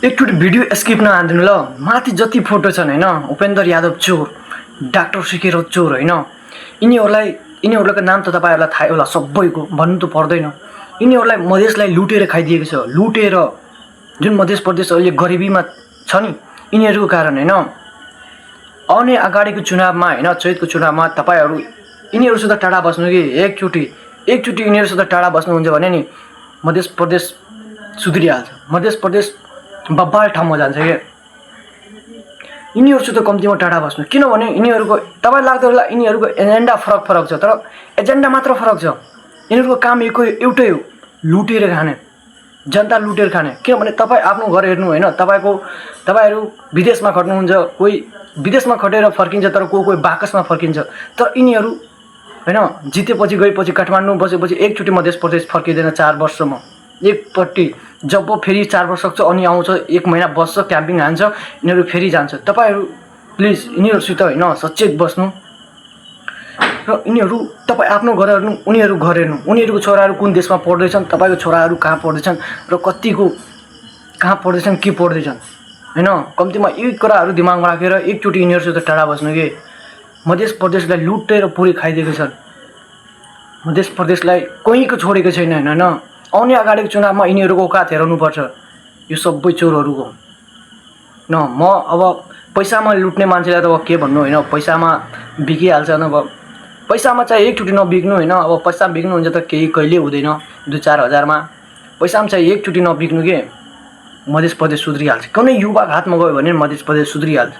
एकचोटि video skip नहालिदिनु ल। माथि जति फोटो छन् हैन, उपेन्द्र यादव चोर, डाक्टर सिकेर चोर हैन, यिनीहरूको नाम त तपाईहरुलाई थाहै होला सबैको, भन्नु त पर्दैन। यिनीहरूलाई मधेसलाई लुटेर खाइदिएको छ। लुटेर जुन मध्य प्रदेश अहिले गरिबीमा छ नि, यिनीहरूको कारण हैन। आउने अगाडिको चुनावमा हैन, चैतको चुनावमा तपाईहरु यिनीहरुसित टाढा बस्नु कि एकचोटि यिनीहरुसित टाढा बस्नुहुन्छ भने नि मध्य प्रदेश सुध्रिहाल्छ। मध्य प्रदेश बब्बाल ठाउँमा जान्छ के। यिनीहरुसित कम्तीमा टाढा बस्नु, किनभने यिनीहरुको तपाईलाई लाग्दो होला यिनीहरुको एजेन्डा फरक छ, तर एजेन्डा मात्र फरक छ। यिनीहरुको काम एउटै हो, लुटेर खाने, जनता लुटेर खाने। किनभने तपाई आफ्नो घर हेर्नु हैन, तपाईहरु विदेशमा खट्नुहुन्छ, कोही विदेशमा खटेर फर्किन्छ, तर कोही बाकसमा फर्किन्छ। तर यिनीहरु हैन जितेपछि गएपछि काठमाडौँ बसेपछि एकचोटि मध्य प्रदेश फर्किँदैन 4 वर्षमा एकपट्टि। जब फेरि 4 वर्ष सक्छ अनि आउँछ, 1 महिना बस्छ, क्याम्पिङ हान्छ, यिनीहरु फेरि जान्छ। तपाईहरु प्लिज यिनीहरुसित हैन सचेत बस्नु। र यिनीहरु तपाई आफ्नो घर हेर्नु, उनीहरु घर हेर्नु। उनीहरुको छोराहरु कुन देशमा पढ्दैछन्, तपाईको छोराहरु कहाँ पढ्दैछन् र कतिको कहाँ पढ्दैछन्, के पढ्दैछन् हैन। कम्तीमा यी कुराहरु दिमागमा राखेर एकचोटि यिनीहरुसित टाढा बस्नु के। मध्य प्रदेशलाई लुटेर पुरै खाइदिएको छ। मध्य प्रदेशलाई कोहीको छोडेको छैन हैन। आउने अगाडिको चुनावमा यिनीहरुको औकात हेराउनु पर्छ, यो सबै चोरहरुको। न म अब पैसामा लुट्ने मान्छेलाई त अब के भन्नु हैन, पैसामा बिकिहाल्छ न। अब पैसामा चाहिँ एकचोटि नबिक्नु हैन। अब पैसा बिक्नुहुन्छ त केही कहिले हुँदैन, 2-4 हजारमा। पैसामा चाहिँ एकचोटि नबिक्नु के, मध्य प्रदेश सुध्रिहाल्छ। कुनै युवाको हातमा गयो भने मध्य प्रदेश सुध्रिहाल्छ।